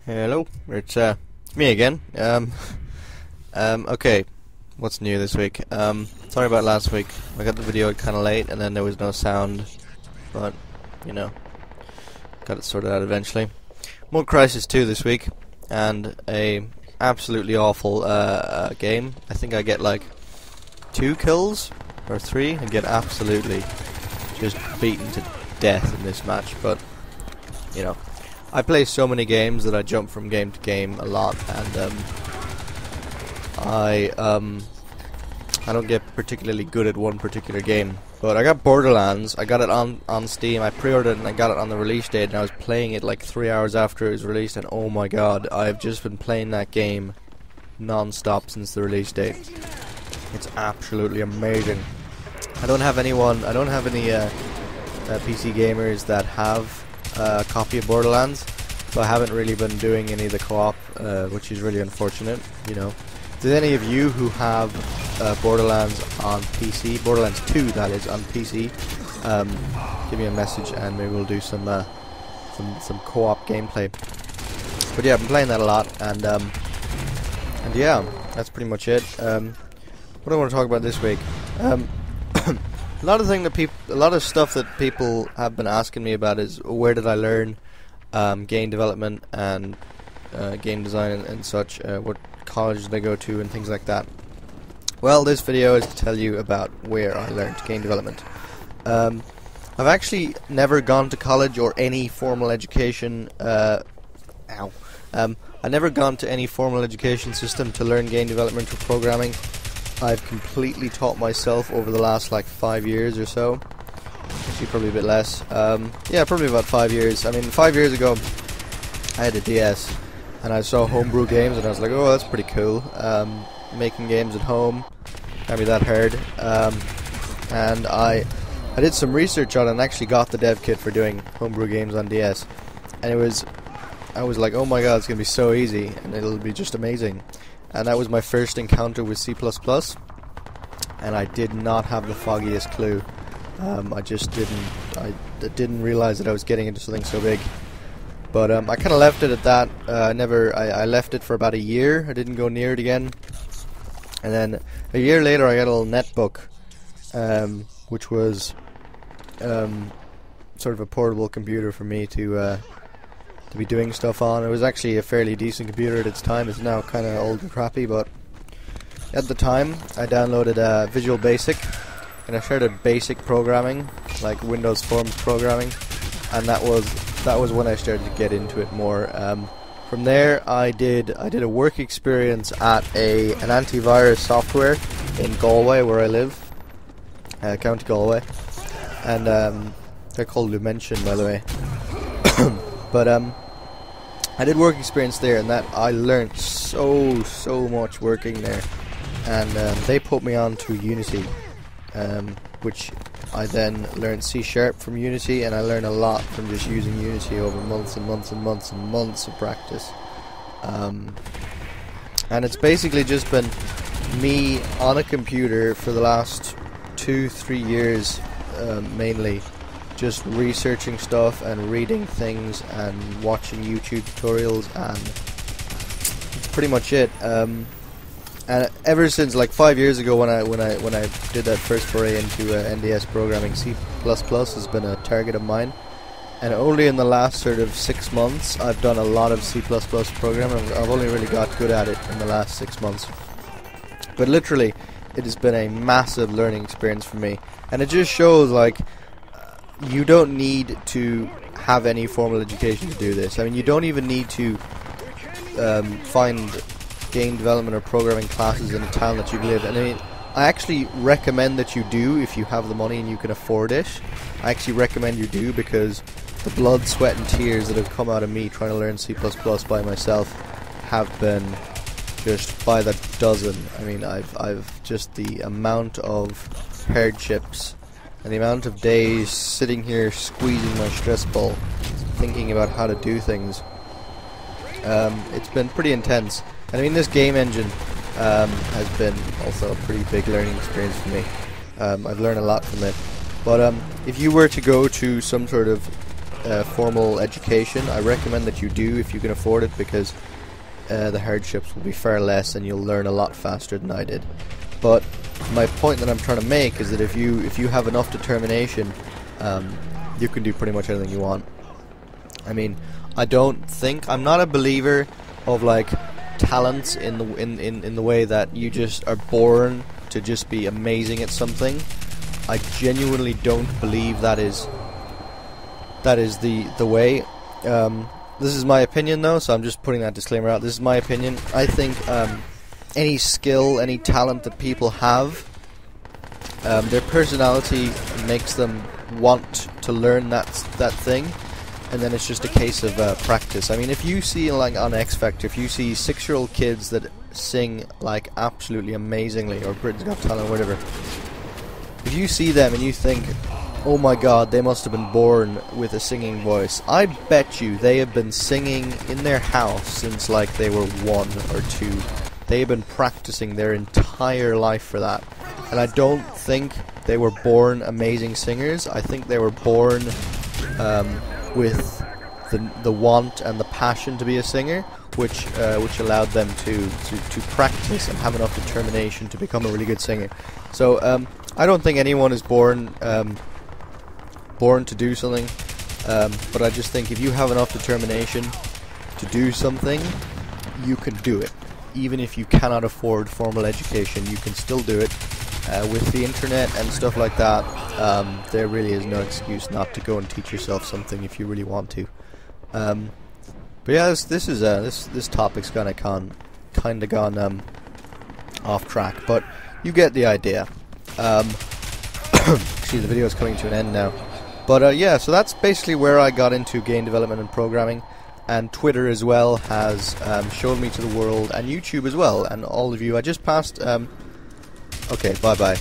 Hello, it's me again. Okay, what's new this week? Sorry about last week. I got the video kind of late, and then there was no sound, but you know, got it sorted out eventually. More Crysis 2 this week, and a absolutely awful game. I think I get like 2 kills or 3, and get absolutely just beaten to death in this match. But you know, I play so many games that I jump from game to game a lot, and I don't get particularly good at one particular game. But I got Borderlands. I got it on Steam. I pre-ordered it and I got it on the release date, and I was playing it like 3 hours after it was released, and oh my god, I've just been playing that game non-stop since the release date. It's absolutely amazing. I don't have any PC gamers that have a copy of Borderlands, so I haven't really been doing any of the co-op, which is really unfortunate, you know. If there's any of you who have Borderlands on PC, Borderlands 2 that is, on PC, give me a message and maybe we'll do some co-op gameplay. But yeah, I've been playing that a lot, and yeah, that's pretty much it. What do I want to talk about this week? A lot of stuff that people have been asking me about is where did I learn game development and game design and such. What college did I go to and things like that. Well, this video is to tell you about where I learned game development. I've actually never gone to college or any formal education. I never gone to any formal education system to learn game development or programming. I've completely taught myself over the last like 5 years or so. Actually, probably a bit less. Yeah, probably about 5 years. I mean, 5 years ago, I had a DS, and I saw homebrew games, and I was like, oh, that's pretty cool. Making games at home can't be that hard. And I did some research on it and actually got the dev kit for doing homebrew games on DS. And I was like, oh my god, it's gonna be so easy, and it'll be just amazing. And that was my first encounter with C++, and I did not have the foggiest clue. I didn't realize that I was getting into something so big. But I kind of left it at that. I left it for about a year. I didn't go near it again. And then a year later, I got a little netbook, which was sort of a portable computer for me to be doing stuff on. It was actually a fairly decent computer at its time. It's now kind of old and crappy, but at the time I downloaded Visual Basic, and I started basic programming, like Windows Forms programming, and that was when I started to get into it more. From there, I did a work experience at an antivirus software in Galway, where I live, County Galway, and they're called Lumention, by the way. But I did work experience there, and that I learned so much working there, and they put me on to Unity, which I then learned C# from Unity, and I learned a lot from just using Unity over months and months and months and months of practice. And it's basically just been me on a computer for the last 2-3 years, mainly, just researching stuff and reading things and watching YouTube tutorials, and that's pretty much it. And ever since like 5 years ago, when I did that first foray into NDS programming, C++ has been a target of mine. And only in the last sort of 6 months, I've done a lot of C++ programming. I've only really got good at it in the last 6 months. But literally, it has been a massive learning experience for me, and it just shows like, you don't need to have any formal education to do this. I mean, you don't even need to find game development or programming classes in a town that you live in. I mean, I actually recommend that you do if you have the money and you can afford it. I actually recommend you do, because the blood, sweat and tears that have come out of me trying to learn C++ by myself have been just by the dozen. I mean, I've just the amount of hardships and the amount of days sitting here squeezing my stress ball, thinking about how to do things. It's been pretty intense. And I mean, this game engine has been also a pretty big learning experience for me. I've learned a lot from it. But if you were to go to some sort of formal education. I recommend that you do if you can afford it, because the hardships will be far less and you'll learn a lot faster than I did. But my point that I'm trying to make is that if you have enough determination, you can do pretty much anything you want. I mean, I'm not a believer of like talents in the way that you just are born to just be amazing at something. I genuinely don't believe that is the way. This is my opinion though, so I'm just putting that disclaimer out. This is my opinion. I think any skill, any talent that people have, their personality makes them want to learn that thing, and then it's just a case of practice. I mean, if you see like on X Factor, if you see 6-year-old kids that sing like absolutely amazingly, or Britain's Got Talent, or whatever, if you see them and you think, oh my god, they must have been born with a singing voice, I bet you they have been singing in their house since like they were 1 or 2. They've been practicing their entire life for that. And I don't think they were born amazing singers. I think they were born with the want and the passion to be a singer, which allowed them to practice and have enough determination to become a really good singer. So I don't think anyone is born to do something, but I just think if you have enough determination to do something, you can do it. Even if you cannot afford formal education, you can still do it. With the internet and stuff like that, there really is no excuse not to go and teach yourself something if you really want to. But yeah, this topic's kind of gone off track, but you get the idea. Excuse, the video is coming to an end now. But yeah, so that's basically where I got into game development and programming. And Twitter as well has shown me to the world, and YouTube as well. And all of you, I just passed... okay, bye-bye.